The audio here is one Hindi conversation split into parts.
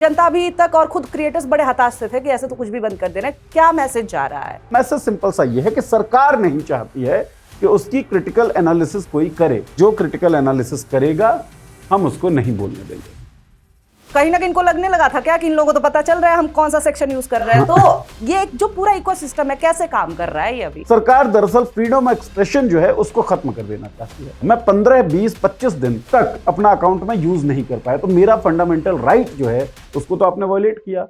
जनता अभी तक और खुद क्रिएटर्स बड़े हताश से थे कि ऐसे तो कुछ भी बंद कर देना है। क्या मैसेज जा रहा है? मैसेज सिंपल सा ये है कि सरकार नहीं चाहती है कि उसकी क्रिटिकल एनालिसिस कोई करे। जो क्रिटिकल एनालिसिस करेगा हम उसको नहीं बोलने देंगे। कहीं ना कहीं इनको लगने लगा था क्या कि इन लोगों को तो पता चल रहा है हम कौन सा सेक्शन यूज कर रहे हैं। तो ये जो पूरा इकोसिस्टम है कैसे काम कर रहा है ये अभी? सरकार दरअसल फ्रीडम ऑफ एक्सप्रेशन जो है उसको खत्म कर देना चाहती है। मैं 15, 20, 25 दिन तक अपना अकाउंट में यूज नहीं कर पाया तो मेरा फंडामेंटल राइट जो है उसको तो आपने वायलेट किया।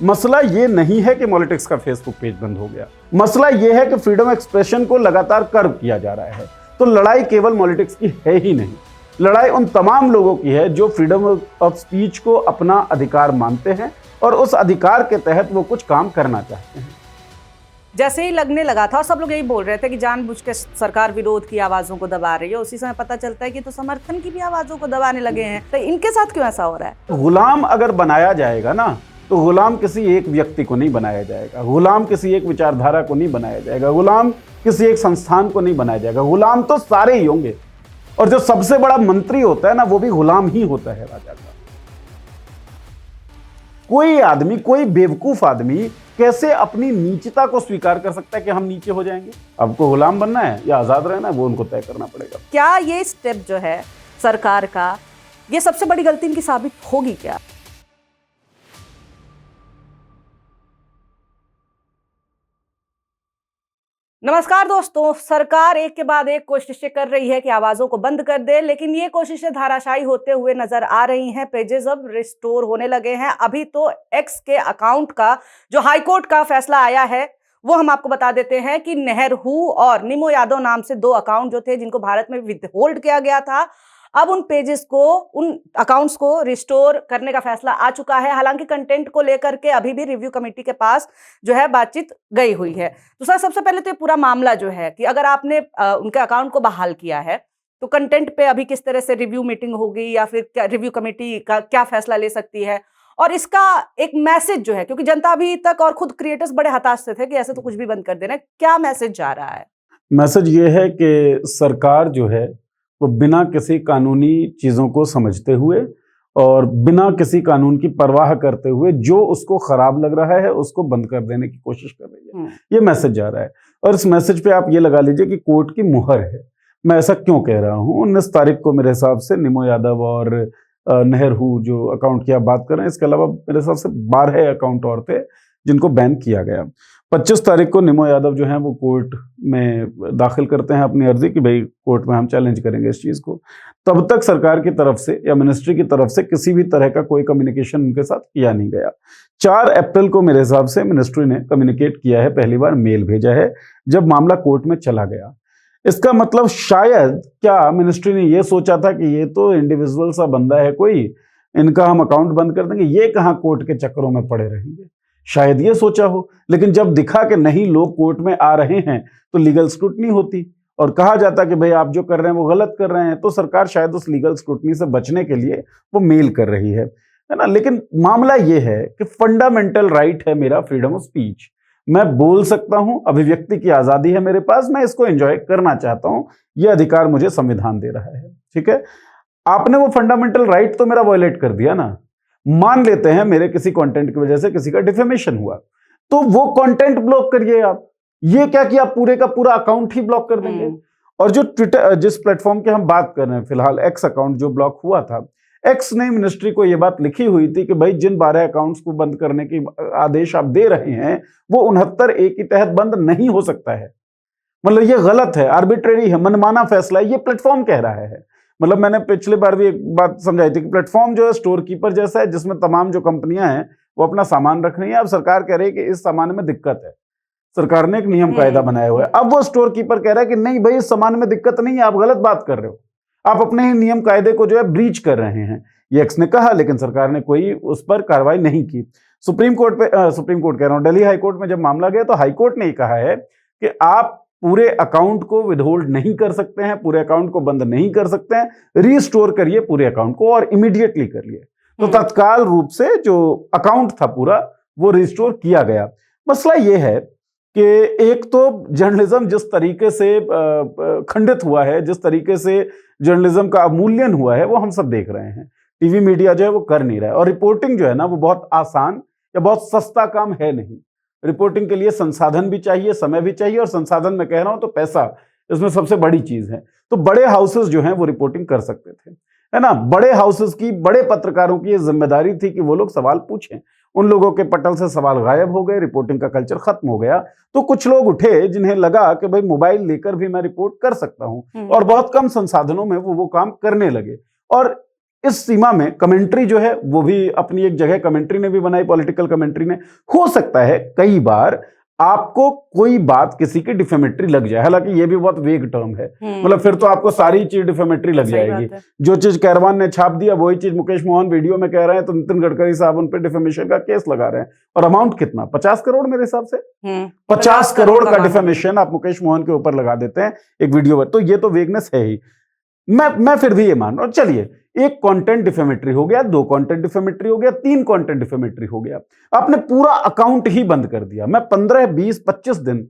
मसला ये नहीं है कि पॉलिटिक्स का फेसबुक पेज बंद हो गया। मसला ये है कि फ्रीडम एक्सप्रेशन को लगातार कर्व किया जा रहा है। तो लड़ाई केवल पॉलिटिक्स की है ही नहीं, लड़ाई उन तमाम लोगों की है जो फ्रीडम ऑफ स्पीच को अपना अधिकार मानते हैं और उस अधिकार के तहत वो कुछ काम करना चाहते हैं। जैसे ही लगने लगा था और सब लोग यही बोल रहे थे कि जानबूझ के सरकार विरोध की आवाजों को दबा रही है, उसी समय पता चलता है कि तो समर्थन की भी आवाजों को दबाने लगे हैं। तो इनके साथ क्यों ऐसा हो रहा है? गुलाम अगर बनाया जाएगा ना तो गुलाम किसी एक व्यक्ति को नहीं बनाया जाएगा, गुलाम किसी एक विचारधारा को नहीं बनाया जाएगा, गुलाम किसी एक संस्थान को नहीं बनाया जाएगा। गुलाम तो सारे ही होंगे और जो सबसे बड़ा मंत्री होता है ना वो भी गुलाम ही होता है राजा का। कोई आदमी, कोई बेवकूफ आदमी कैसे अपनी नीचता को स्वीकार कर सकता है कि हम नीचे हो जाएंगे? आपको गुलाम बनना है या आजाद रहना है वो उनको तय करना पड़ेगा। क्या ये स्टेप जो है सरकार का, ये सबसे बड़ी गलती इनकी साबित होगी क्या? नमस्कार दोस्तों, सरकार एक के बाद एक कोशिशें कर रही है कि आवाजों को बंद कर दे, लेकिन ये कोशिशें धाराशायी होते हुए नजर आ रही हैं। पेजेस अब रिस्टोर होने लगे हैं। अभी तो एक्स के अकाउंट का जो हाईकोर्ट का फैसला आया है वो हम आपको बता देते हैं कि नेहरू और निमो यादव नाम से दो अकाउंट जो थे जिनको भारत में विथहोल्ड किया गया था, अब उन पेजेस को, उन अकाउंट्स को रिस्टोर करने का फैसला आ चुका है। हालांकि कंटेंट को लेकर के अभी भी रिव्यू कमेटी के पास जो है बातचीत गई हुई है। तो सर, सबसे पहले तो ये पूरा मामला जो है कि अगर आपने उनके अकाउंट को बहाल किया है तो कंटेंट पे अभी किस तरह से रिव्यू मीटिंग होगी या फिर क्या रिव्यू कमेटी का क्या फैसला ले सकती है, और इसका एक मैसेज जो है, क्योंकि जनता अभी तक और खुद क्रिएटर्स बड़े हताश से थे कि ऐसे तो कुछ भी बंद कर देना है, क्या मैसेज जा रहा है? मैसेज ये है कि सरकार जो है वो बिना किसी कानूनी चीज़ों को समझते हुए और बिना किसी कानून की परवाह करते हुए जो उसको खराब लग रहा है उसको बंद कर देने की कोशिश कर रही है। ये मैसेज जा रहा है और इस मैसेज पे आप ये लगा लीजिए कि कोर्ट की मुहर है। मैं ऐसा क्यों कह रहा हूँ? 19 तारीख को मेरे हिसाब से निमो यादव और नेहरू जो अकाउंट की आप बात कर रहे हैं, इसके अलावा मेरे हिसाब से 12 अकाउंट और थे जिनको बैन किया गया। 25 तारीख को निमो यादव जो हैं वो कोर्ट में दाखिल करते हैं अपनी अर्जी कि भाई कोर्ट में हम चैलेंज करेंगे इस चीज़ को। तब तक सरकार की तरफ से या मिनिस्ट्री की तरफ से किसी भी तरह का कोई कम्युनिकेशन उनके साथ किया नहीं गया। 4 अप्रैल को मेरे हिसाब से मिनिस्ट्री ने कम्युनिकेट किया है, पहली बार मेल भेजा है जब मामला कोर्ट में चला गया। इसका मतलब शायद क्या मिनिस्ट्री ने यह सोचा था कि ये तो इंडिविजुअल सा बंदा है कोई, इनका हम अकाउंट बंद कर देंगे, ये कहाँ कोर्ट के चक्करों में पड़े रहेंगे, शायद ये सोचा हो। लेकिन जब दिखा कि नहीं, लोग कोर्ट में आ रहे हैं तो लीगल स्क्रूटनी होती और कहा जाता कि भाई आप जो कर रहे हैं वो गलत कर रहे हैं, तो सरकार शायद उस लीगल स्क्रूटनी से बचने के लिए वो मेल कर रही है ना। लेकिन मामला ये है कि फंडामेंटल राइट है मेरा फ्रीडम ऑफ स्पीच, मैं बोल सकता हूं, अभिव्यक्ति की आजादी है मेरे पास, मैं इसको एंजॉय करना चाहता हूं, यह अधिकार मुझे संविधान दे रहा है। ठीक है, आपने वो फंडामेंटल राइट तो मेरा वायलेट कर दिया ना। मान लेते हैं मेरे किसी कंटेंट की वजह से किसी का डिफेमेशन हुआ, तो वो कंटेंट ब्लॉक करिए आप। ये क्या कि आप पूरे का पूरा अकाउंट ही ब्लॉक कर देंगे। और जो ट्विटर, जिस प्लेटफॉर्म की हम बात कर रहे हैं फिलहाल, एक्स अकाउंट जो ब्लॉक हुआ था, एक्स ने मिनिस्ट्री को यह बात लिखी हुई थी कि भाई जिन 12 अकाउंट्स को बंद करने की आदेश आप दे रहे हैं वो 69A के तहत बंद नहीं हो सकता है। मतलब ये गलत है, आर्बिट्रेरी है, मनमाना फैसला है, ये प्लेटफॉर्म कह रहा है। मतलब मैंने पिछले बार भी एक बात समझाई थी कि प्लेटफॉर्म जो है स्टोर कीपर जैसा है जिसमें तमाम जो कंपनियां हैं वो अपना सामान रख रही है। अब सरकार कह रही है कि इस सामान में दिक्कत है, सरकार ने एक नियम कायदा बनाया हुआ है। अब वो स्टोर कीपर कह रहा है कि नहीं भाई, इस सामान में दिक्कत नहीं है, आप गलत बात कर रहे हो, आप अपने ही नियम कायदे को जो है ब्रीच कर रहे हैं। ये एक्स ने कहा, लेकिन सरकार ने कोई उस पर कार्रवाई नहीं की। सुप्रीम कोर्ट कह रहा हूं, दिल्ली हाईकोर्ट में जब मामला गया तो हाईकोर्ट ने कहा है कि आप पूरे अकाउंट को विदहोल्ड नहीं कर सकते हैं, पूरे अकाउंट को बंद नहीं कर सकते हैं, रीस्टोर करिए पूरे अकाउंट को और इमीडिएटली करिए। तो तत्काल रूप से जो अकाउंट था पूरा वो रिस्टोर किया गया। मसला ये है कि एक तो जर्नलिज्म जिस तरीके से खंडित हुआ है, जिस तरीके से जर्नलिज्म का अवमूल्यन हुआ है, वो हम सब देख रहे हैं। टीवी मीडिया जो है वो कर नहीं रहा है। और रिपोर्टिंग जो है ना वो बहुत आसान या बहुत सस्ता काम है नहीं। रिपोर्टिंग के लिए संसाधन भी चाहिए, समय भी चाहिए, और संसाधन मैं कह रहा हूं तो पैसा इसमें सबसे बड़ी चीज है। तो बड़े हाउसेस जो हैं वो रिपोर्टिंग कर सकते थे, है ना। बड़े हाउसेस की, बड़े पत्रकारों की ये जिम्मेदारी थी कि वो लोग सवाल पूछें। उन लोगों के पटल से सवाल गायब हो गए, रिपोर्टिंग का कल्चर खत्म हो गया। तो कुछ लोग उठे जिन्हें लगा कि भाई मोबाइल लेकर भी मैं रिपोर्ट कर सकता हूं, और बहुत कम संसाधनों में वो काम करने लगे। और इस सीमा में कमेंट्री जो है वो भी अपनी एक जगह कमेंट्री ने भी बनाई, पॉलिटिकल कमेंट्री ने। हो सकता है कई बार आपको कोई बात किसी की डिफेमेटरी लग जाए, हालांकि ये भी बहुत वेग टर्म है, मतलब फिर तो आपको सारी चीज डिफेमेटरी लग जाएगी। जो चीज कैरवान ने छाप दिया वही चीज मुकेश मोहन वीडियो में कह रहे हैं, तो नितिन गडकरी साहब उन पर डिफेमेशन का केस लगा रहे हैं। और अमाउंट कितना, 50 करोड़ मेरे हिसाब से, 50 करोड़ का डिफेमेशन आप मुकेश मोहन के ऊपर लगा देते हैं एक वीडियो पर। तो ये तो वेगनेस है ही। मैं फिर भी ये मान रहा हूं, चलिए एक कंटेंट डिफेमेटरी हो गया, 2 कंटेंट डिफेमेटरी हो गया, 3 कंटेंट डिफेमेटरी हो गया, आपने पूरा अकाउंट ही बंद कर दिया। मैं 15, 20, 25 दिन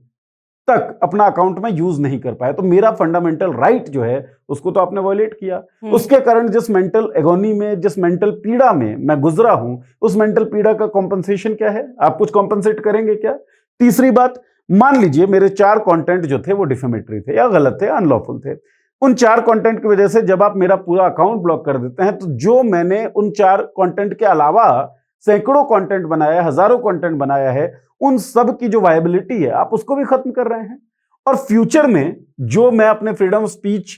तक अपना अकाउंट में यूज नहीं कर पाया, तो मेरा फंडामेंटल राइट जो है उसको तो आपने वॉयलेट किया। उसके कारण जिस मेंटल एगोनी में, जिस मेंटल पीड़ा में मैं गुजरा हूं, उस मेंटल पीड़ा का कॉम्पनसेशन क्या है? आप कुछ कॉम्पनसेट करेंगे क्या? तीसरी बात, मान लीजिए मेरे 4 कंटेंट जो थे वो डिफेमेटरी थे या गलत थे, अनलॉफुल थे। उन 4 कंटेंट की वजह से जब आप मेरा पूरा अकाउंट ब्लॉक कर देते हैं, तो जो मैंने उन 4 कंटेंट के अलावा सैकड़ों कंटेंट बनाया, हजारों कंटेंट बनाया है, उन सब की जो वायबिलिटी है आप उसको भी खत्म कर रहे हैं। और फ्यूचर में जो मैं अपने फ्रीडम ऑफ स्पीच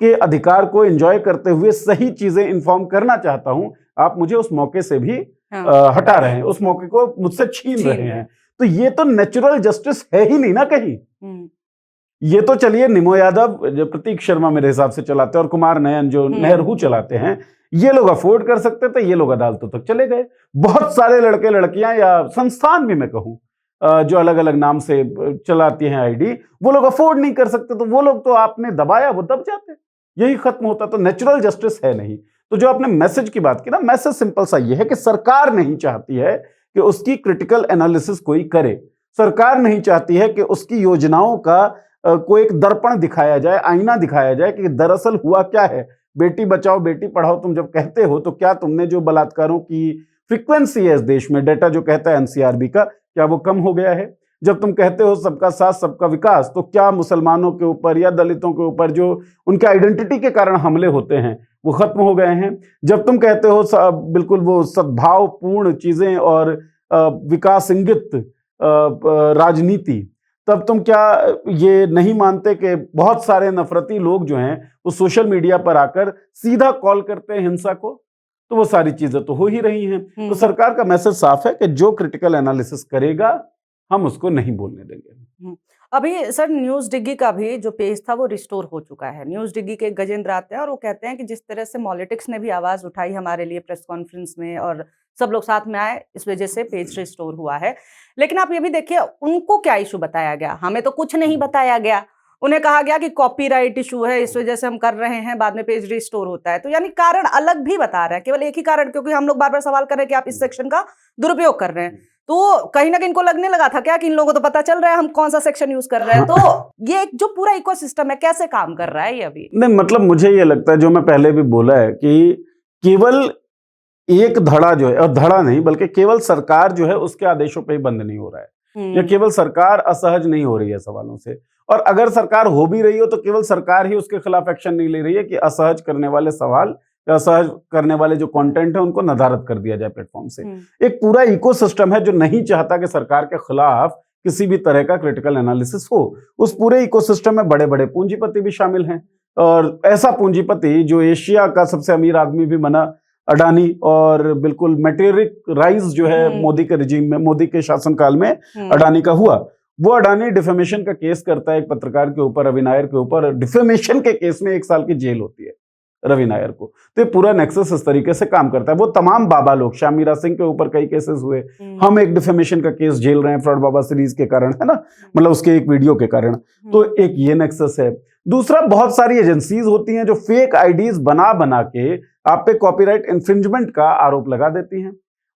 के अधिकार को एंजॉय करते हुए सही चीजें इन्फॉर्म करना चाहता हूं, आप मुझे उस मौके से भी हटा रहे हैं, उस मौके को मुझसे छीन रहे हैं। तो ये तो नेचुरल जस्टिस है ही नहीं ना कहीं। ये तो चलिए निमो यादव, जो प्रतीक शर्मा मेरे हिसाब से चलाते हैं, और कुमार नयन जो नेहरू चलाते हैं, ये लोग अफोर्ड कर सकते थे, ये लोग अदालतों तक चले गए। बहुत सारे लड़के लड़कियां या संस्थान भी मैं कहूं जो अलग अलग नाम से चलाती हैं आईडी, वो लोग अफोर्ड नहीं कर सकते, तो वो लोग तो आपने दबाया, वो दब जाते, यही खत्म होता। तो नेचुरल जस्टिस है नहीं। तो जो आपने मैसेज की बात की ना, मैसेज सिंपल सा ये है कि सरकार नहीं चाहती है कि उसकी क्रिटिकल एनालिसिस कोई करे। सरकार नहीं चाहती है कि उसकी योजनाओं का कोई एक दर्पण दिखाया जाए, आईना दिखाया जाए कि दरअसल हुआ क्या है। बेटी बचाओ बेटी पढ़ाओ तुम जब कहते हो, तो क्या तुमने जो बलात्कारों की फ्रीक्वेंसी है इस देश में, डेटा जो कहता है एनसीआरबी का, क्या वो कम हो गया है? जब तुम कहते हो सबका साथ सबका विकास, तो क्या मुसलमानों के ऊपर या दलितों के ऊपर जो उनके आइडेंटिटी के कारण हमले होते हैं वो खत्म हो गए हैं? जब तुम कहते हो बिल्कुल वो सद्भावपूर्ण चीजें और विकास इंगित राजनीति, तब तुम क्या ये नहीं मानते कि बहुत सारे नफरती लोग जो हैं वो सोशल मीडिया पर आकर सीधा कॉल करते हैं हिंसा को? तो वो सारी चीजें तो हो ही रही हैं। तो सरकार का मैसेज साफ है कि जो क्रिटिकल एनालिसिस करेगा हम उसको नहीं बोलने देंगे। अभी सर न्यूज डिग्गी का भी जो पेज था वो रिस्टोर हो चुका है। न्यूज डिग्गी के गजेंद्र आते हैं और वो कहते हैं कि जिस तरह से पॉलिटिक्स ने भी आवाज उठाई हमारे लिए प्रेस कॉन्फ्रेंस में और सब लोग साथ में आए, इस वजह से पेज रिस्टोर हुआ है। लेकिन आप ये भी देखिए उनको क्या इशू बताया गया, हमें तो कुछ नहीं बताया गया। उन्हें कहा गया कि कॉपीराइट इशू है, इस वजह से हम कर रहे हैं, बाद में पेज रिस्टोर होता है। तो यानी कारण अलग भी बता रहे हैं, केवल एक ही कारण, क्योंकि हम लोग बार बार सवाल कर रहे हैं कि आप इस सेक्शन का दुरुपयोग कर रहे हैं। तो कहीं ना कहीं इनको लगने लगा था क्या कि इन लोगों को तो पता चल रहा है हम कौन सा सेक्शन यूज कर रहे हैं। तो ये जो पूरा इकोसिस्टम है कैसे काम कर रहा है ये अभी? नहीं, मतलब मुझे ये लगता है, जो मैं पहले भी बोला है, कि केवल एक धड़ा जो है, और धड़ा नहीं बल्कि केवल सरकार जो है उसके आदेशों पे ही बंद नहीं हो रहा है, या केवल सरकार असहज नहीं हो रही है सवालों से। और अगर सरकार हो भी रही हो तो केवल सरकार ही उसके खिलाफ एक्शन नहीं ले रही है कि असहज करने वाले सवाल या असहज करने वाले जो कंटेंट है उनको नदारद कर दिया जाए प्लेटफॉर्म से। एक पूरा इकोसिस्टम है जो नहीं चाहता कि सरकार के खिलाफ किसी भी तरह का क्रिटिकल एनालिसिस हो। उस पूरे इकोसिस्टम में बड़े बड़े पूंजीपति भी शामिल हैं, और ऐसा पूंजीपति जो एशिया का सबसे अमीर आदमी भी बना, अडानी, और बिल्कुल मेटेरिक राइज जो है मोदी के रिजीम में, मोदी के शासनकाल में अडानी का हुआ। वो अडानी डिफेमेशन का केस करता है एक पत्रकार के ऊपर, रवि नायर के ऊपर। डिफेमेशन के केस में 1 साल की जेल होती है रवि नायर को। तो ये पूरा नेक्सस इस तरीके से काम करता है। वो तमाम बाबा लोग, श्याम मीरा सिंह के ऊपर कई केसेस हुए, हम एक डिफेमेशन का केस झेल रहे हैं फ्रॉड बाबा सीरीज के कारण, है ना, मतलब उसके एक वीडियो के कारण। तो एक ये नेक्सस है। दूसरा, बहुत सारी एजेंसीज होती हैं जो फेक आईडीज बना बना के आप पे कॉपीराइट इंफ्रिंजमेंट का आरोप लगा देती हैं।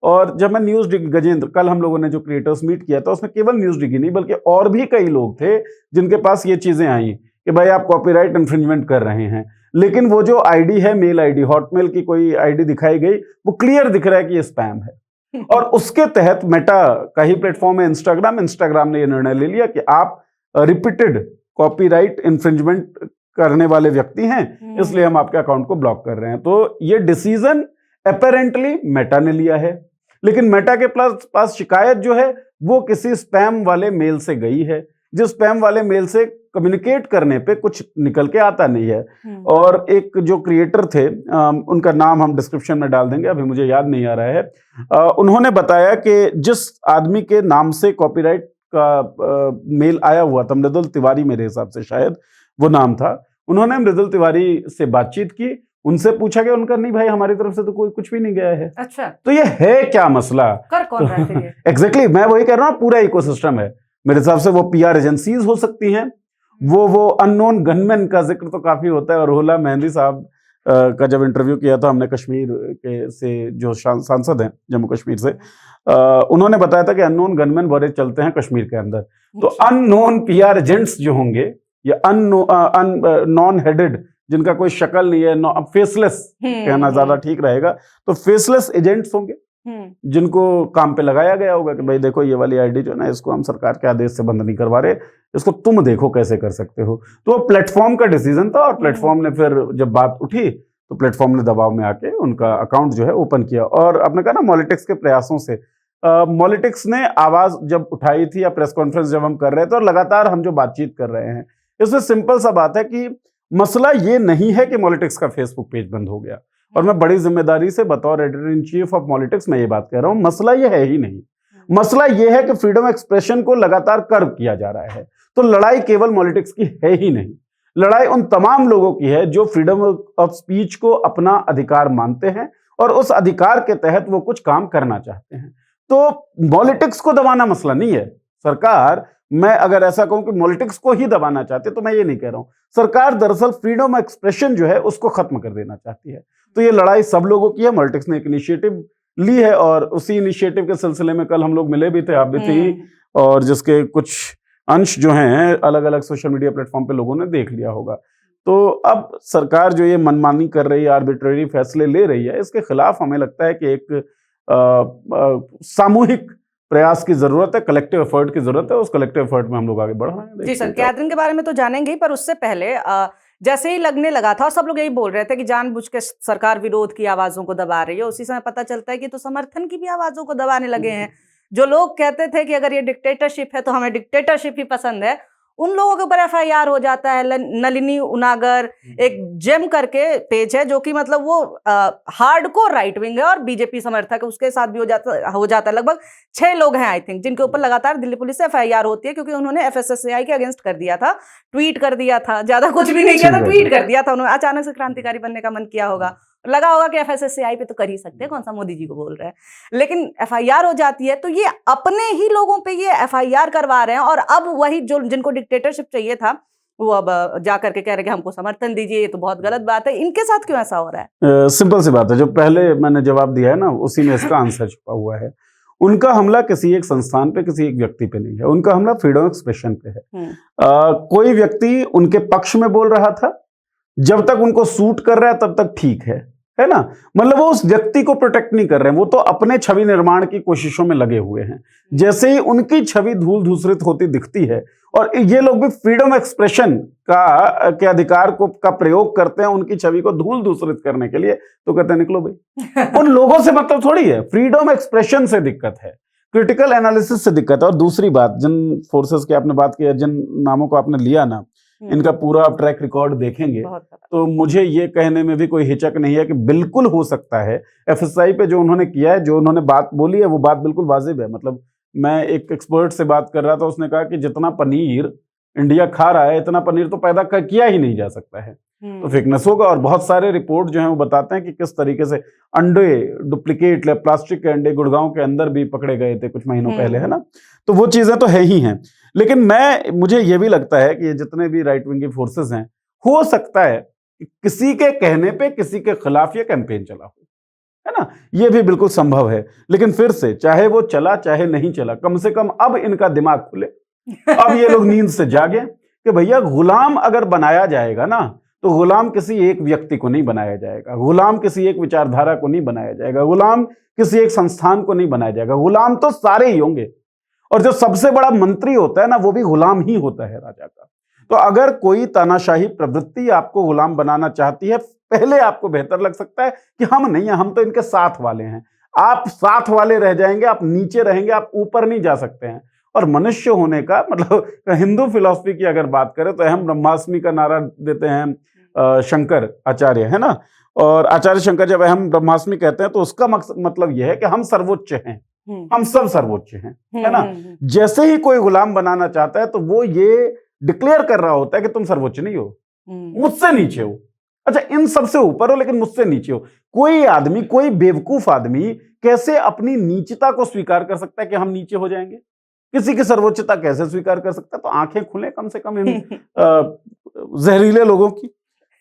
और जब मैं न्यूज डिग्गी, गजेंद्र, कल हम लोगों ने जो क्रिएटर्स मीट किया था उसमें केवल न्यूज डिग्गी नहीं बल्कि और भी कई लोग थे जिनके पास ये चीजें आई कि भाई आप कॉपीराइट इंफ्रिंजमेंट कर रहे हैं। लेकिन वो जो आईडी है, मेल आईडी, हॉटमेल की कोई आईडी दिखाई गई, वो क्लियर दिख रहा है कि ये स्पैम है। और उसके तहत मेटा का ही प्लेटफॉर्म है इंस्टाग्राम ने ये निर्णय ले लिया कि आप रिपीटेड कॉपीराइट इंफ्रिंजमेंट करने वाले व्यक्ति हैं, इसलिए हम आपके अकाउंट को ब्लॉक कर रहे हैं। तो ये डिसीजन अपेरेंटली मेटा ने लिया है, लेकिन मेटा के पास शिकायत जो है वो किसी स्पैम वाले मेल से गई है, जिस स्पैम वाले मेल से कम्युनिकेट करने पे कुछ निकल के आता नहीं है। और एक जो क्रिएटर थे, उनका नाम हम डिस्क्रिप्शन में डाल देंगे, अभी मुझे याद नहीं आ रहा है, उन्होंने बताया कि जिस आदमी के नाम से कॉपीराइट का मेल आया हुआ था, मृदुल तिवारी मेरे हिसाब से शायद वो नाम था, उन्होंने मृदुल तिवारी से बातचीत की, उनसे पूछा कि उनका नहीं भाई, हमारी तरफ से तो कोई कुछ भी नहीं गया है। अच्छा, तो ये है क्या मसला? कर कौन रहा है ये? एग्जैक्टली, मैं वही कह रहा हूँ, पूरा इकोसिस्टम है मेरे हिसाब से। वो पीआर एजेंसीज हो सकती हैं, वो अननोन गनमैन का जिक्र तो काफी होता है। और रुहुला मेहंदी साहब का जब इंटरव्यू किया था हमने कश्मीर के से, जो सांसद हैं जम्मू कश्मीर से, उन्होंने बताया था कि अननोन गनमैन बड़े चलते हैं कश्मीर के अंदर। तो अननोन पीआर एजेंट्स जो होंगे, या नॉन हेडेड, जिनका कोई शक्ल नहीं है, फेसलेस कहना ज्यादा ठीक रहेगा, तो फेसलेस एजेंट्स होंगे जिनको काम पे लगाया गया होगा कि भाई देखो ये वाली आईडी जो है ना, इसको हम सरकार के आदेश से बंद नहीं करवा रहे, इसको तुम देखो कैसे कर सकते हो। तो वो प्लेटफॉर्म का डिसीजन था, और प्लेटफॉर्म ने फिर जब बात उठी तो प्लेटफॉर्म ने दबाव में आके उनका अकाउंट जो है ओपन किया। और आपने कहा ना मॉलिटिक्स के प्रयासों से, मॉलिटिक्स ने आवाज जब उठाई थी, या प्रेस कॉन्फ्रेंस जब हम कर रहे थे, और लगातार हम जो बातचीत कर रहे हैं, इसमें सिंपल सा बात है कि मसला ये नहीं है कि पॉलिटिक्स का फेसबुक पेज बंद हो गया। और मैं बड़ी जिम्मेदारी से बतौर editor in chief of politics मैं ये बात कह रहा हूं, मसला ये है ही नहीं। मसला ये है कि फ्रीडम एक्सप्रेशन को लगातार कर्व किया जा रहा है। तो लड़ाई केवल पॉलिटिक्स की है ही नहीं, लड़ाई उन तमाम लोगों की है जो फ्रीडम ऑफ स्पीच को अपना अधिकार मानते हैं और उस अधिकार के तहत वो कुछ काम करना चाहते हैं। तो पॉलिटिक्स को दबाना मसला नहीं है। सरकार, मैं अगर ऐसा कहूं कि पॉलिटिक्स को ही दबाना चाहते, तो मैं ये नहीं कह रहा हूं। सरकार दरअसल फ्रीडम एक्सप्रेशन जो है उसको खत्म कर देना चाहती है। तो ये लड़ाई सब लोगों की है। पॉलिटिक्स ने एक इनिशिएटिव ली है, और उसी इनिशिएटिव के सिलसिले में कल हम लोग मिले भी थे, आप भी थी, और जिसके कुछ अंश जो हैं अलग अलग सोशल मीडिया प्लेटफॉर्म पे लोगों ने देख लिया होगा। तो अब सरकार जो ये मनमानी कर रही है, आर्बिट्रेरी फैसले ले रही है, इसके खिलाफ हमें लगता है कि एक सामूहिक प्रयास की जरूरत है, कलेक्टिव एफर्ट की जरूरत है। उस कलेक्टिव एफर्ट में हम लोग आगे बढ़ रहे हैं। जी सर, कैथरीन के बारे में तो जानेंगे ही, पर उससे पहले जैसे ही लगने लगा था, और सब लोग यही बोल रहे थे कि जानबूझ के सरकार विरोध की आवाजों को दबा रही है, उसी समय पता चलता है कि तो समर्थन की भी आवाजों को दबाने लगे हैं। जो लोग कहते थे कि अगर ये डिक्टेटरशिप है तो हमें डिक्टेटरशिप ही पसंद है, उन लोगों के ऊपर एफआईआर हो जाता है। नलिनी उनागर एक जेम करके पेज है, जो कि मतलब वो हार्डकोर राइट विंग है और बीजेपी समर्थक है, उसके साथ भी हो जाता है। लगभग 6 लोग हैं आई थिंक, जिनके ऊपर लगातार दिल्ली पुलिस से एफआईआर होती है, क्योंकि उन्होंने एफएसएसएआई के अगेंस्ट कर दिया था, ट्वीट कर दिया था, ज्यादा कुछ भी नहीं किया था, ट्वीट कर दिया था। उन्होंने अचानक से क्रांतिकारी बनने का मन किया होगा, लगा होगा कि एफएसएसएआई पे तो कर ही सकते हैं, कौन सा मोदी जी को बोल रहे हैं। लेकिन एफआईआर हो जाती है, तो ये अपने ही लोगों पे ये एफआईआर करवा रहे हैं, और अब वही जो जिनको डिक्टेटरशिप चाहिए था, वो अब जाकर के कह रहे हैं कि हमको समर्थन दीजिए। ये तो बहुत गलत बात है। इनके साथ क्यों ऐसा हो रहा है? सिंपल सी बात है, जो पहले मैंने जवाब दिया है ना, उसी में इसका आंसर छुपा हुआ है। उनका हमला किसी एक संस्थान पे, किसी एक व्यक्ति पे नहीं है, उनका हमला फ्रीडम एक्सप्रेशन पे है। कोई व्यक्ति उनके पक्ष में बोल रहा था, जब तक उनको सूट कर रहा है तब तक ठीक है ना। मतलब वो उस व्यक्ति को प्रोटेक्ट नहीं कर रहे हैं, वो तो अपने छवि निर्माण की कोशिशों में लगे हुए हैं। जैसे ही उनकी छवि धूल धूसरित होती दिखती है, और ये लोग भी फ्रीडम एक्सप्रेशन के अधिकार का प्रयोग करते हैं उनकी छवि को धूल धूसरित करने के लिए, तो कहते हैं निकलो भाई। उन लोगों से मतलब थोड़ी है, फ्रीडम एक्सप्रेशन से दिक्कत है, क्रिटिकल एनालिसिस से दिक्कत है। और दूसरी बात, जिन फोर्सेस की आपने बात की, जिन नामों को आपने लिया ना, इनका पूरा ट्रैक रिकॉर्ड देखेंगे तो मुझे ये कहने में भी कोई हिचक नहीं है कि बिल्कुल हो सकता है एफएसआई पे जो उन्होंने किया है, जो उन्होंने बात बोली है, वो बात बिल्कुल वाजिब है। मतलब मैं एक एक्सपर्ट से बात कर रहा था, उसने कहा कि जितना पनीर इंडिया खा रहा है, इतना पनीर तो पैदा किया ही नहीं जा सकता है, तो फेकनेस होगा। और बहुत सारे रिपोर्ट जो हैं वो बताते हैं कि किस तरीके से अंडे डुप्लीकेट प्लास्टिक के अंडे गुड़गांव के अंदर भी पकड़े गए थे कुछ महीनों पहले, है ना। तो वो चीजें तो है ही हैं। लेकिन मुझे ये भी लगता है कि ये जितने भी राइट विंग फोर्सेस हैं, हो सकता है कि किसी के कहने पे किसी के खिलाफ ये कैंपेन चला हो, है ना, ये भी बिल्कुल संभव है। लेकिन फिर से, चाहे वो चला चाहे नहीं चला, कम से कम अब इनका दिमाग खुले, अब ये लोग नींद से जागे कि भैया गुलाम अगर बनाया जाएगा ना, तो गुलाम किसी एक व्यक्ति को नहीं बनाया जाएगा, गुलाम किसी एक विचारधारा को नहीं बनाया जाएगा, गुलाम किसी एक संस्थान को नहीं बनाया जाएगा। गुलाम तो सारे ही होंगे, और जो सबसे बड़ा मंत्री होता है ना, वो भी गुलाम ही होता है राजा का। तो अगर कोई तानाशाही प्रवृत्ति आपको गुलाम बनाना चाहती है, पहले आपको बेहतर लग सकता है कि हम नहीं हैं, हम तो इनके साथ वाले हैं। आप साथ वाले रह जाएंगे, आप नीचे रहेंगे, आप ऊपर नहीं जा सकते हैं। और मनुष्य होने का मतलब, हिंदू फिलॉसफी की अगर बात करें तो अहम ब्रह्मास्मि का नारा देते हैं शंकर आचार्य, है ना। और आचार्य शंकर जब अहम ब्रह्मास्मि कहते हैं तो उसका मतलब यह है कि हम सर्वोच्च हैं, हम सब सर्वोच्च हैं, है ना। जैसे ही कोई गुलाम बनाना चाहता है तो वो ये डिक्लेयर कर रहा होता है कि तुम सर्वोच्च नहीं हो, मुझसे नीचे हो। अच्छा, इन सबसे ऊपर हो लेकिन मुझसे नीचे हो। कोई आदमी, कोई बेवकूफ आदमी कैसे अपनी नीचता को स्वीकार कर सकता है कि हम नीचे हो जाएंगे? किसी की सर्वोच्चता कैसे स्वीकार कर सकता है? तो आंखें खुले कम से कम इन जहरीले लोगों की,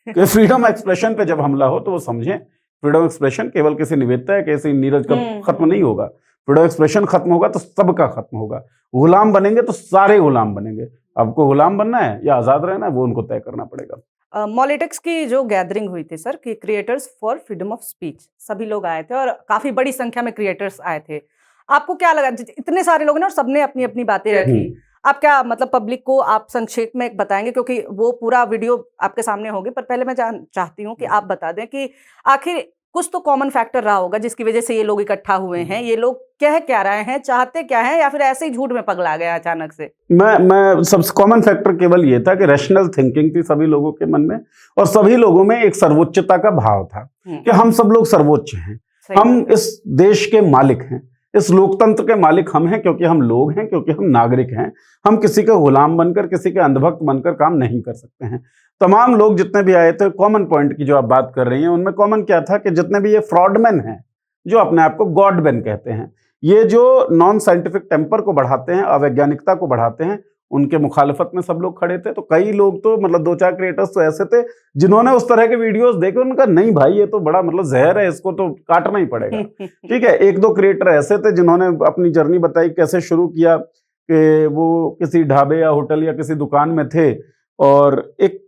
कि फ्रीडम एक्सप्रेशन पे जब हमला हो तो वो समझें फ्रीडम एक्सप्रेशन केवल किसी निवेदिता या किसी नीरज का खत्म नहीं होगा। फ्रीडम एक्सप्रेशन खत्म होगा तो सबका खत्म होगा। गुलाम बनेंगे तो सारे गुलाम बनेंगे। आपको गुलाम बनना है या आजाद रहना है, वो उनको तय करना पड़ेगा। मॉलिटेक्स की जो गैदरिंग हुई थी सर, कि creators for freedom of speech, सभी लोग आए थे और काफी बड़ी संख्या में क्रिएटर्स आए थे। आपको क्या लगा, इतने सारे लोग ने और सबने अपनी अपनी बातें रखी, आप क्या मतलब पब्लिक को आप संक्षेप में बताएंगे, क्योंकि वो पूरा वीडियो आपके सामने होगी, पर पहले मैं चाहती हूँ कि आप बता दें कि आखिर कुछ तो कॉमन फैक्टर रहा होगा जिसकी वजह से ये लोग इकट्ठा हुए हैं। ये लोग कह क्या रहे हैं, चाहते क्या हैं, या फिर ऐसे ही झूठ में पगला गया अचानक से? मैं सबसे कॉमन फैक्टर केवल ये था कि रैशनल थिंकिंग थी सभी लोगों के मन में, और सभी लोगों में एक सर्वोच्चता का भाव था कि हम सब लोग सर्वोच्च हैं, हम इस देश के मालिक हैं, इस लोकतंत्र के मालिक हम हैं, क्योंकि हम लोग हैं, क्योंकि हम नागरिक हैं। हम किसी का गुलाम बनकर, किसी के अंधभक्त बनकर काम नहीं कर सकते हैं। तमाम लोग जितने भी आए थे, कॉमन पॉइंट की जो आप बात कर रही हैं, उनमें कॉमन क्या था कि जितने भी ये फ्रॉडमैन हैं, जो अपने आप को गॉडमैन कहते हैं, ये जो नॉन साइंटिफिक टेम्पर को बढ़ाते हैं, अवैज्ञानिकता को बढ़ाते हैं, उनके मुखालफत में सब लोग खड़े थे। तो कई लोग तो मतलब 2-4 क्रिएटर्स तो ऐसे थे जिन्होंने उस तरह के वीडियोस देखे, उनका नहीं भाई ये तो बड़ा मतलब जहर है, इसको तो काटना ही पड़ेगा। ठीक है, 1-2 क्रिएटर ऐसे थे जिन्होंने अपनी जर्नी बताई, कैसे शुरू किया कि वो किसी ढाबे या होटल या किसी दुकान में थे, और एक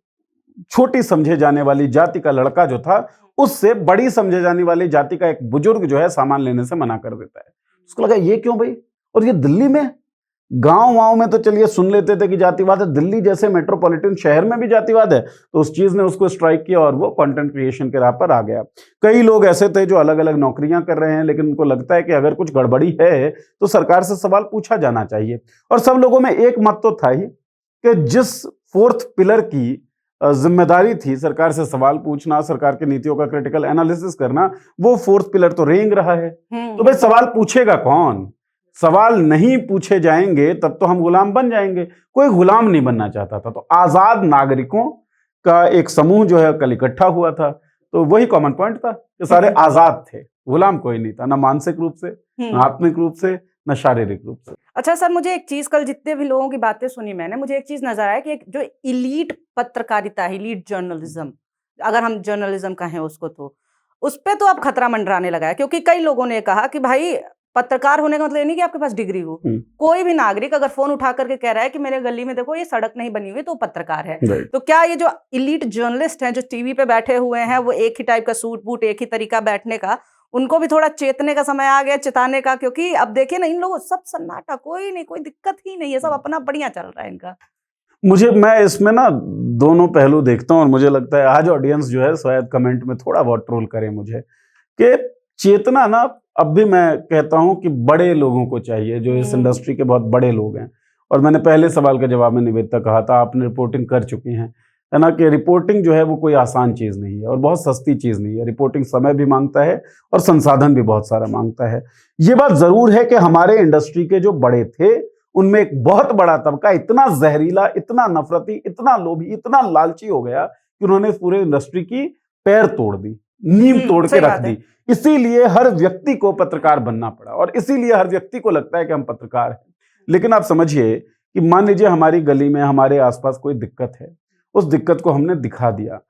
छोटी समझे जाने वाली जाति का लड़का जो था, उससे बड़ी समझे जाने वाली जाति का एक बुजुर्ग जो है सामान लेने से मना कर देता है। उसको लगा ये क्यों भाई, और ये दिल्ली में, गांव में तो चलिए सुन लेते थे कि जातिवाद है, दिल्ली जैसे मेट्रोपॉलिटन शहर में भी जातिवाद है, तो उस चीज ने उसको स्ट्राइक किया और वो कंटेंट क्रिएशन के राह पर आ गया। कई लोग ऐसे थे जो अलग अलग नौकरियां कर रहे हैं, लेकिन उनको लगता है कि अगर कुछ गड़बड़ी है तो सरकार से सवाल पूछा जाना चाहिए। और सब लोगों में एक मत तो था ही कि जिस 4th पिलर की जिम्मेदारी थी सरकार से सवाल पूछना, सरकार की नीतियों का क्रिटिकल एनालिसिस करना, वो 4th पिलर तो रेंग रहा है। तो भाई सवाल पूछेगा कौन? सवाल नहीं पूछे जाएंगे तब तो हम गुलाम बन जाएंगे। कोई गुलाम नहीं बनना चाहता था, तो आजाद नागरिकों का एक समूह जो है कल इकट्ठा हुआ था। तो वही कॉमन पॉइंट था कि सारे आजाद थे, गुलाम कोई नहीं था, ना मानसिक रूप से, ना आत्मिक रूप से, न शारीरिक रूप से। अच्छा सर, मुझे एक चीज, कल जितने भी लोगों की बातें सुनी मैंने, मुझे एक चीज नजर आया कि एक जो इलीट पत्रकारिता है, इलीट जर्नलिज्म, अगर हम जर्नलिज्म कहें उसको, तो उस पे तो अब खतरा मंडराने लगा है। क्योंकि कई लोगों ने कहा कि भाई पत्रकार होने का मतलब ये नहीं कि आपके पास डिग्री हो। कोई भी नागरिक अगर फोन उठा करके कह रहा है कि मेरे गली में देखो ये सड़क नहीं बनी हुई, तो पत्रकार है। तो क्या ये जो इलीट जर्नलिस्ट हैं जो टीवी पे बैठे हुए हैं, वो एक ही टाइप का सूट बूट, एक ही तरीका बैठने का, उनको भी थोड़ा चेतने का समय आ गया, चिताने का? क्योंकि अब देखिए ना, इन लोगों सब सन्नाटा, कोई नहीं, कोई दिक्कत ही नहीं है, सब अपना बढ़िया चल रहा है इनका। मैं इसमें ना दोनों पहलू देखता हूं, और मुझे लगता है आज ऑडियंस जो है शायद कमेंट में थोड़ा बहुत ट्रोल करे मुझे, कि चेतना ना अब भी मैं कहता हूं कि बड़े लोगों को चाहिए, जो इस इंडस्ट्री के बहुत बड़े लोग हैं। और मैंने पहले सवाल के जवाब में निवेदिता कहा था, आपने रिपोर्टिंग कर चुकी हैं, है ना, कि रिपोर्टिंग जो है वो कोई आसान चीज नहीं है और बहुत सस्ती चीज नहीं है। रिपोर्टिंग समय भी मांगता है और संसाधन भी बहुत सारा मांगता है। ये बात जरूर है कि हमारे इंडस्ट्री के जो बड़े थे उनमें एक बहुत बड़ा तबका इतना जहरीला, इतना नफरती, इतना लोभी, इतना लालची हो गया कि उन्होंने पूरे इंडस्ट्री की पैर तोड़ दी, नींव तोड़ के रख दी। इसीलिए हर व्यक्ति को पत्रकार बनना पड़ा, और इसीलिए हर व्यक्ति को लगता है कि हम पत्रकार हैं। लेकिन आप समझिए कि मान लीजिए हमारी गली में, हमारे आसपास कोई दिक्कत है, उस दिक्कत को हमने दिखा दिया,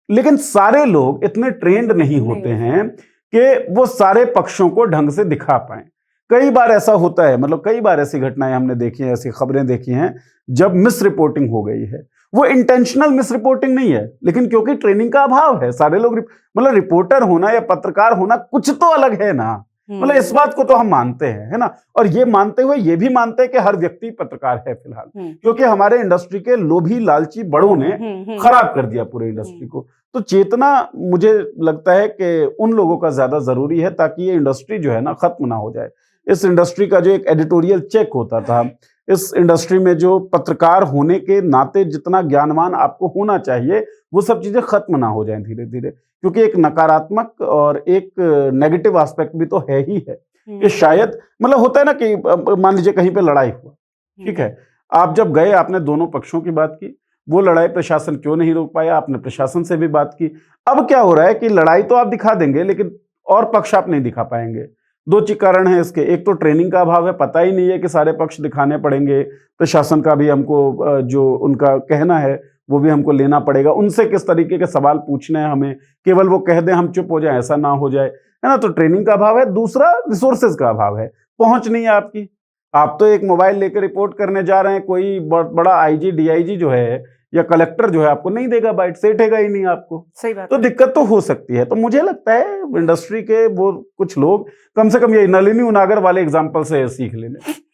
लेकिन सारे लोग इतने ट्रेंड नहीं होते हैं कि वो सारे पक्षों को ढंग से दिखा पाएं। कई बार ऐसा होता है, मतलब कई बार ऐसी घटनाएं हमने देखी हैं, ऐसी खबरें देखी हैं जब मिस रिपोर्टिंग हो गई है। वो इंटेंशनल मिस रिपोर्टिंग नहीं है, लेकिन क्योंकि ट्रेनिंग का अभाव है, सारे लोग मतलब रिपोर्टर होना या पत्रकार होना कुछ तो अलग है ना, मतलब इस बात को तो हम मानते हैं, है ना। और ये मानते हुए ये भी मानते हैं कि हर व्यक्ति पत्रकार है फिलहाल, क्योंकि हमारे इंडस्ट्री के लोभी लालची बड़ों ने खराब कर दिया पूरे इंडस्ट्री को। तो चेतना मुझे लगता है कि उन लोगों का ज्यादा जरूरी है, ताकि ये इंडस्ट्री जो है ना खत्म ना हो जाए। इस इंडस्ट्री का जो एक एडिटोरियल चेक होता था, इस इंडस्ट्री में जो पत्रकार होने के नाते जितना ज्ञानवान आपको होना चाहिए, वो सब चीजें खत्म ना हो जाएं धीरे धीरे, क्योंकि एक नकारात्मक और एक नेगेटिव एस्पेक्ट भी तो है ही है कि शायद मतलब होता है ना कि मान लीजिए कहीं पे लड़ाई हुआ, ठीक है, आप जब गए आपने दोनों पक्षों की बात की, वो लड़ाई प्रशासन क्यों नहीं रोक पाया, आपने प्रशासन से भी बात की। अब क्या हो रहा है कि लड़ाई तो आप दिखा देंगे लेकिन और पक्ष आप नहीं दिखा पाएंगे। दो कारण है इसके, एक तो ट्रेनिंग का अभाव है, पता ही नहीं है कि सारे पक्ष दिखाने पड़ेंगे, प्रशासन का भी हमको जो उनका कहना है वो भी हमको लेना पड़ेगा, उनसे किस तरीके के सवाल पूछने हैं हमें, केवल वो कह दें हम चुप हो जाए ऐसा ना हो जाए, है ना। तो ट्रेनिंग का अभाव है। दूसरा रिसोर्सेज का अभाव है, पहुंच नहीं है आपकी। आप तो एक मोबाइल लेकर रिपोर्ट करने जा रहे हैं, कोई बड़ा आईजी डीआईजी जो है या कलेक्टर जो है आपको नहीं देगा बाइट, सेठेगा ही नहीं आपको। सही बात। तो दिक्कत तो हो सकती है। तो मुझे लगता है इंडस्ट्री के वो कुछ लोग कम से कम ये नलिनी उनागर वाले एग्जाम्पल से सीख लें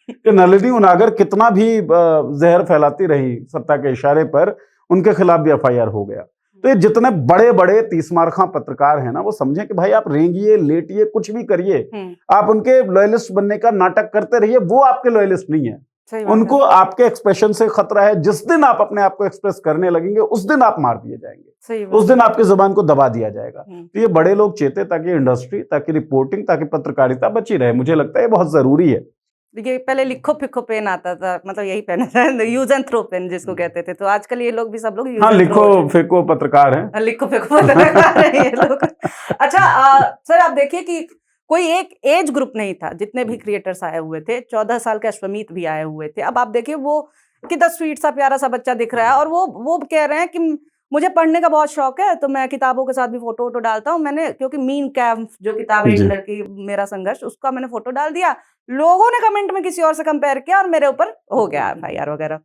कि नलिनी उनागर कितना भी जहर फैलाती रही सत्ता के इशारे पर, उनके खिलाफ भी एफआईआर हो गया। तो ये जितने बड़े बड़े तीसमारखा पत्रकार हैं ना, वो समझें कि भाई आप रेंगिए लेटिए कुछ भी करिए, आप उनके लॉयलिस्ट बनने का नाटक करते रहिए, वो आपके लॉयलिस्ट नहीं है। उनको आपके एक्सप्रेशन से खतरा है। जिस दिन आप अपने आप को एक्सप्रेस करने लगेंगे उस दिन आप मार दिए जाएंगे, उस दिन आपकी जुबान को दबा दिया जाएगा। तो ये बड़े लोग चेते, ताकि इंडस्ट्री, ताकि रिपोर्टिंग, ताकि पत्रकारिता बची रहे। मुझे लगता है ये बहुत जरूरी है। ये पहले लिखो फिको पेन आता था, मतलब यही पेन था, यूज एंड थ्रो पेन जिसको कहते थे। तो आजकल ये लोग भी सब लोग हाँ, लिखो फेंको पत्रकार हैं, लिखो फेंको पत्रकार हैं ये लोग। अच्छा सर, आप देखिए कि कोई एक एज ग्रुप नहीं था, जितने भी क्रिएटर्स आए हुए थे, 14 साल के अश्वमीत भी आए हुए थे। अब आप देखिए वो कितना स्वीट सा प्यारा सा बच्चा दिख रहा है, और वो कह रहे हैं कि मुझे पढ़ने का बहुत शौक है, तो मैं किताबों के साथ भी फोटो वोटो डालता हूँ। मैंने क्योंकि मीन कैंप जो किताब है हिटलर की, मेरा संघर्ष, उसका मैंने फोटो डाल दिया, लोगों ने कमेंट में किसी और से कंपेयर किया और मेरे ऊपर हो गया एफआईआर वगैरह।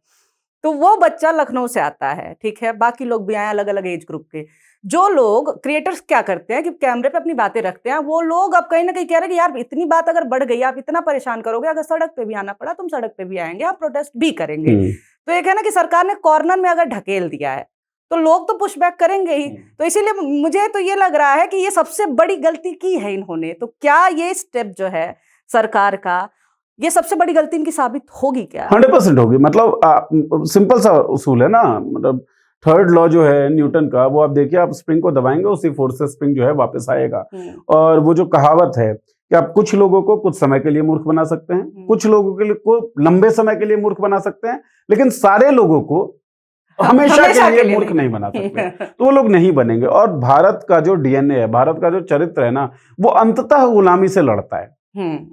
तो वो बच्चा लखनऊ से आता है, ठीक है, बाकी लोग भी आए अलग अलग एज ग्रुप के। जो लोग क्रिएटर्स क्या करते हैं कि कैमरे पे अपनी बातें रखते हैं, वो लोग अब कहीं ना कहीं कह रहे हैं कि यार इतनी बात अगर बढ़ गई, आप इतना परेशान करोगे, अगर सड़क पे भी आना पड़ा तुम सड़क पे भी आएंगे, आप प्रोटेस्ट भी करेंगे। तो ये कहना कि सरकार ने कॉर्नर में अगर ढकेल दिया है तो लोग तो पुशबैक करेंगे ही। तो इसीलिए मुझे तो ये लग रहा है कि ये सबसे बड़ी गलती की है इन्होंने। तो क्या ये स्टेप जो है सरकार का, ये सबसे बड़ी गलती इनकी साबित होगी क्या? 100% होगी। मतलब सिंपल सा उसूल है ना, मतलब थर्ड लॉ जो है न्यूटन का, वो आप देखिए, आप स्प्रिंग को दबाएंगे उसी फोर्स से स्प्रिंग जो है वापस आएगा। और वो जो कहावत है कि आप कुछ लोगों को कुछ समय के लिए मूर्ख बना सकते हैं, कुछ लोगों के लिए को लंबे समय के लिए मूर्ख बना सकते हैं, लेकिन सारे लोगों को हमेशा के लिए मूर्ख नहीं बना सकते। तो वो लोग नहीं बनेंगे। और भारत का जो डीएनए है, भारत का जो चरित्र है ना, वो अंततः गुलामी से लड़ता है।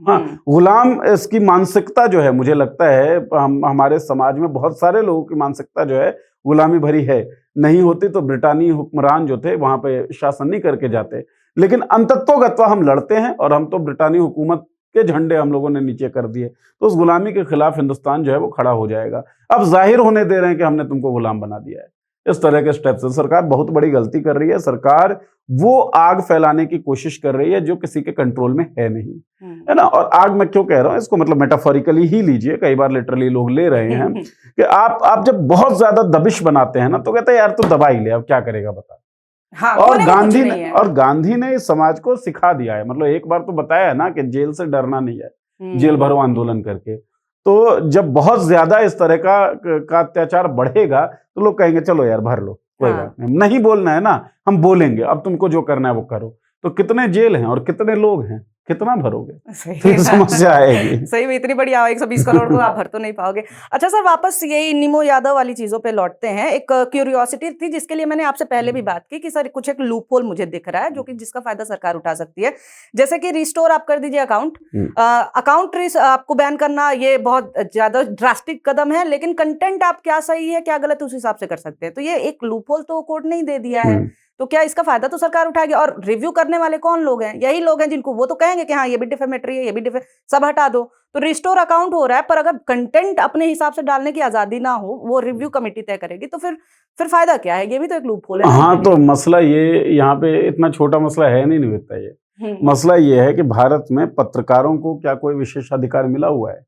हाँ, गुलाम इसकी मानसिकता जो है, मुझे लगता है हमारे समाज में बहुत सारे लोगों की मानसिकता जो है गुलामी भरी है। नहीं होती तो ब्रिटानी हुक्मरान जो थे वहां पे शासन नहीं करके जाते, लेकिन अंततोगत्वा हम लड़ते हैं, और हम तो ब्रिटानी हुकूमत के झंडे हम लोगों ने नीचे कर दिए। तो उस गुलामी के खिलाफ हिंदुस्तान जो है वो खड़ा हो जाएगा। अब जाहिर होने दे रहे हैं कि हमने तुमको गुलाम बना दिया है। इस तरह के स्टेप्स से सरकार बहुत बड़ी गलती कर रही है। सरकार वो आग फैलाने की कोशिश कर रही है जो किसी के कंट्रोल में है नहीं, है ना। और आग मैं क्यों कह रहा हूं, इसको मतलब मेटाफोरिकली ही लीजिए, कई बार लिटरली लोग ले रहे हैं कि आप जब बहुत ज्यादा दबिश बनाते हैं ना, तो कहते हैं यार तू दबा ही ले, अब क्या करेगा बता। हाँ, और गांधी ने इस समाज को सिखा दिया है। मतलब एक बार तो बताया है ना कि जेल से डरना नहीं है, जेल भरो आंदोलन करके। तो जब बहुत ज्यादा इस तरह का अत्याचार बढ़ेगा तो लोग कहेंगे चलो यार भर लो, कोई बात नहीं बोलना है ना, हम बोलेंगे, अब तुमको जो करना है वो करो। तो कितने जेल हैं और कितने लोग हैं, कितना भरोगे, तो समस्या आएगी। सही में इतनी बड़ी 120 करोड़ को आप भर तो नहीं पाओगे। अच्छा सर, वापस यही नीमो यादव वाली चीजों पे लौटते हैं। एक क्यूरियोसिटी थी जिसके लिए मैंने आपसे पहले भी बात की कि सर कुछ एक लूप होल मुझे दिख रहा है जो कि जिसका फायदा सरकार उठा सकती है। जैसे कि रिस्टोर आप कर दीजिए अकाउंट आपको बैन करना, ये बहुत ज्यादा ड्रास्टिक कदम है, लेकिन कंटेंट आप क्या सही है क्या गलत उस हिसाब से कर सकते हैं। तो ये एक लूप होल तो कोर्ट ने ही दे दिया है। तो क्या इसका फायदा तो सरकार उठाएगी? और रिव्यू करने वाले कौन लोग हैं? यही लोग हैं जिनको वो तो कहेंगे कि हाँ ये भी डिफेमेटरी है, ये भी सब हटा दो। तो रिस्टोर अकाउंट हो रहा है, पर अगर कंटेंट अपने हिसाब से डालने की आजादी ना हो, वो रिव्यू कमेटी तय करेगी, तो फिर फायदा क्या है? ये भी तो एक लूप होल है। हाँ, तो मसला ये यहाँ पे इतना छोटा मसला है नहीं निवेदिता। ये मसला ये है कि भारत में पत्रकारों को क्या कोई विशेषाधिकार मिला हुआ है?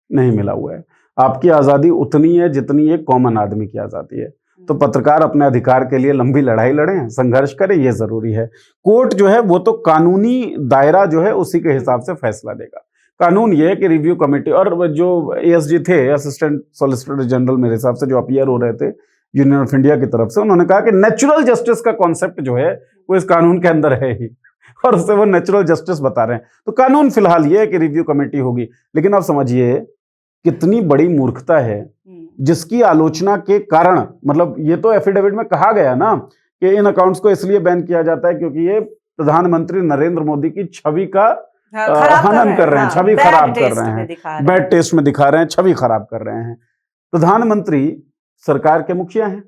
नहीं मिला हुआ है। आपकी आजादी उतनी है जितनी एक कॉमन आदमी की आजादी है। तो पत्रकार अपने अधिकार के लिए लंबी लड़ाई लड़ें, संघर्ष करें, ये जरूरी है। कोर्ट जो है वो तो कानूनी दायरा जो है उसी के हिसाब से फैसला देगा। कानून ये है कि रिव्यू कमेटी, और जो एएसजी थे, असिस्टेंट सॉलिसिटर जनरल, मेरे हिसाब से जो अपीयर हो रहे थे यूनियन ऑफ इंडिया की तरफ से, उन्होंने कहा कि नेचुरल जस्टिस का कॉन्सेप्ट जो है वो इस कानून के अंदर है ही, और उससे वो नेचुरल जस्टिस बता रहे हैं। तो कानून फिलहाल ये है कि रिव्यू कमेटी होगी। लेकिन आप समझिए कितनी बड़ी मूर्खता है जिसकी आलोचना के कारण, मतलब ये तो एफिडेविट में कहा गया ना कि इन अकाउंट्स को इसलिए बैन किया जाता है क्योंकि ये प्रधानमंत्री नरेंद्र मोदी की छवि का हनन कर रहे हैं, छवि खराब कर रहे हैं, बैड टेस्ट में दिखा रहे हैं, छवि खराब कर रहे हैं। प्रधानमंत्री सरकार के मुखिया हैं,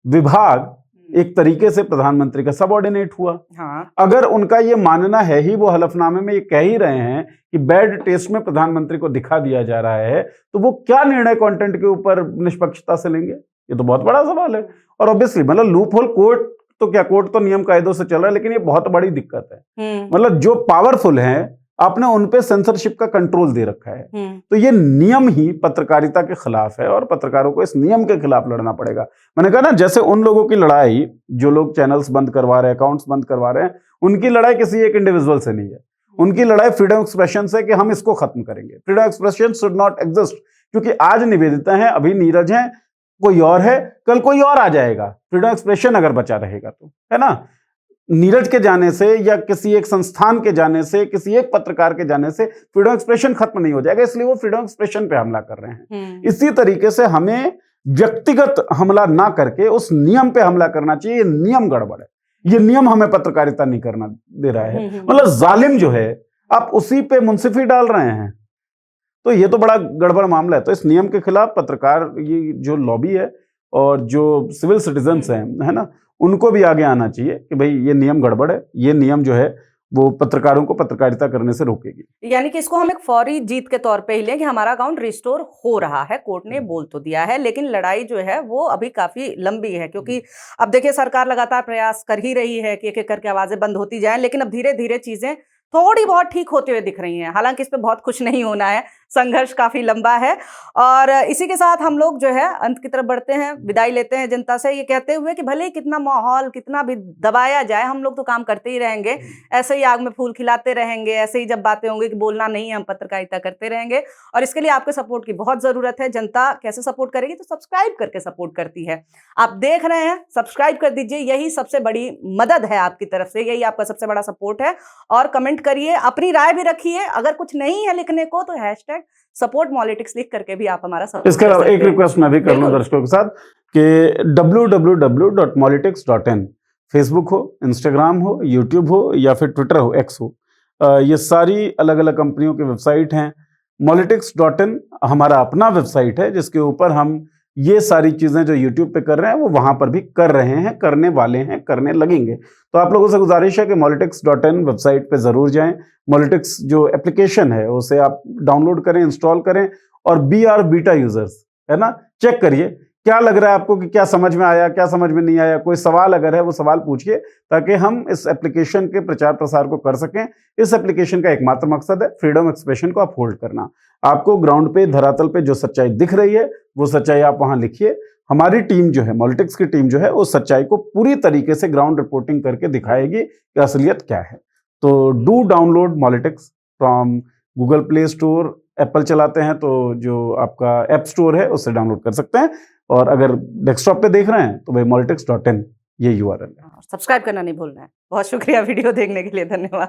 विभाग एक तरीके से प्रधानमंत्री का सबऑर्डिनेट हुआ। हाँ। अगर उनका ये मानना है ही, वो हलफनामे में ये कह ही रहे हैं कि बैड टेस्ट में प्रधानमंत्री को दिखा दिया जा रहा है, तो वो क्या निर्णय कंटेंट के ऊपर निष्पक्षता से लेंगे? ये तो बहुत बड़ा सवाल है। और ऑब्वियसली मतलब लूप होल, कोर्ट तो क्या, कोर्ट तो नियम कायदों से चल रहा है, लेकिन ये बहुत बड़ी दिक्कत है। मतलब जो पावरफुल है आपने उनपे सेंसरशिप का कंट्रोल दे रखा है। तो ये नियम ही पत्रकारिता के खिलाफ है और पत्रकारों को इस नियम के खिलाफ लड़ना पड़ेगा। मैंने कहा ना, जैसे उन लोगों की लड़ाई, जो लोग चैनल्स बंद करवा रहे हैं, अकाउंट्स बंद करवा रहे हैं, उनकी लड़ाई किसी एक इंडिविजुअल से नहीं है। उनकी लड़ाई फ्रीडम एक्सप्रेशन से कि हम इसको खत्म करेंगे। Freedom expression should not exist, क्योंकि आज निवेदिता है, अभी नीरज है, कोई और है, कल कोई और आ जाएगा। फ्रीडम एक्सप्रेशन अगर बचा रहेगा तो, है ना। नीरज के जाने से या किसी एक संस्थान के जाने से, किसी एक पत्रकार के जाने से फ्रीडम एक्सप्रेशन खत्म नहीं हो जाएगा, इसलिए वो फ्रीडम एक्सप्रेशन पे हमला कर रहे हैं। इसी तरीके से हमें व्यक्तिगत हमला ना करके उस नियम पे हमला करना चाहिए। ये नियम गड़बड़ है, ये नियम हमें पत्रकारिता नहीं करना दे रहा है। मतलब जालिम जो है आप उसी पे मुंसिफी डाल रहे हैं, तो ये तो बड़ा गड़बड़ मामला है। तो इस नियम के खिलाफ पत्रकार, ये जो लॉबी है और जो सिविल सिटीजन्स हैं, है ना, उनको भी आगे आना चाहिए कि भाई ये नियम गड़बड़ है, ये नियम जो है वो पत्रकारों को पत्रकारिता करने से रोकेगी। यानी कि इसको हम एक फौरी जीत के तौर पे ही लें कि हमारा अकाउंट रिस्टोर हो रहा है, कोर्ट ने बोल तो दिया है, लेकिन लड़ाई जो है वो अभी काफी लंबी है। क्योंकि अब देखिए सरकार लगातार प्रयास कर ही रही है कि एक एक करके आवाजें बंद होती जाएं, लेकिन अब धीरे धीरे चीजें थोड़ी बहुत ठीक होते हुए दिख रही हैं। हालांकि इस पे बहुत कुछ नहीं होना है, संघर्ष काफी लंबा है। और इसी के साथ हम लोग जो है अंत की तरफ बढ़ते हैं, विदाई लेते हैं जनता से, ये कहते हुए कि भले ही कितना माहौल कितना भी दबाया जाए, हम लोग तो काम करते ही रहेंगे, ऐसे ही आग में फूल खिलाते रहेंगे, ऐसे ही जब बातें होंगी कि बोलना नहीं है, हम पत्रकारिता करते रहेंगे। और इसके लिए आपके सपोर्ट की बहुत जरूरत है। जनता कैसे सपोर्ट करेगी? तो सब्सक्राइब करके सपोर्ट करती है। आप देख रहे हैं, सब्सक्राइब कर दीजिए, यही सबसे बड़ी मदद है आपकी तरफ से, यही आपका सबसे बड़ा सपोर्ट है। और कमेंट करिए, अपनी राय भी रखिए, अगर कुछ नहीं है लिखने को तो #सपोर्ट पॉलिटिक्स लिख करके भी आप हमारा सपोर्ट। इसके अलावा एक रिक्वेस्ट मैं भी कर लूं दर्शकों के साथ कि www.politics.in, फेसबुक हो, इंस्टाग्राम हो, यूट्यूब हो या फिर ट्विटर हो, एक्स हो, ये सारी अलग अलग कंपनियों की वेबसाइट हैं। politics.in हमारा अपना वेबसाइट है जिसके ऊपर हम ये सारी चीजें जो YouTube पे कर रहे हैं वो वहां पर भी कर रहे हैं, करने वाले हैं, करने लगेंगे। तो आप लोगों से गुजारिश है कि politics.in वेबसाइट पे जरूर जाएं। Politics जो एप्लीकेशन है उसे आप डाउनलोड करें, इंस्टॉल करें और बी आर बीटा यूजर्स, है ना, चेक करिए क्या लग रहा है आपको कि क्या समझ में आया, क्या समझ में नहीं आया। कोई सवाल अगर है वो सवाल पूछिए ताकि हम इस एप्लीकेशन के प्रचार प्रसार को कर सकें। इस एप्लीकेशन का एकमात्र मकसद है फ्रीडम एक्सप्रेशन को अपहोल्ड करना। आपको ग्राउंड पे, धरातल पे जो सच्चाई दिख रही है वो सच्चाई आप वहां लिखिए। हमारी टीम जो है, पॉलिटिक्स की टीम जो है, उस सच्चाई को पूरी तरीके से ग्राउंड रिपोर्टिंग करके दिखाएगी कि असलियत क्या है। तो do download politics from Google play store. Apple चलाते हैं तो जो आपका ऐप स्टोर है उससे डाउनलोड कर सकते हैं, और अगर डेस्कटॉप पे देख रहे हैं तो भाई politics.in ये URL है। सब्सक्राइब करना नहीं भूलना है। बहुत शुक्रिया वीडियो देखने के लिए, धन्यवाद।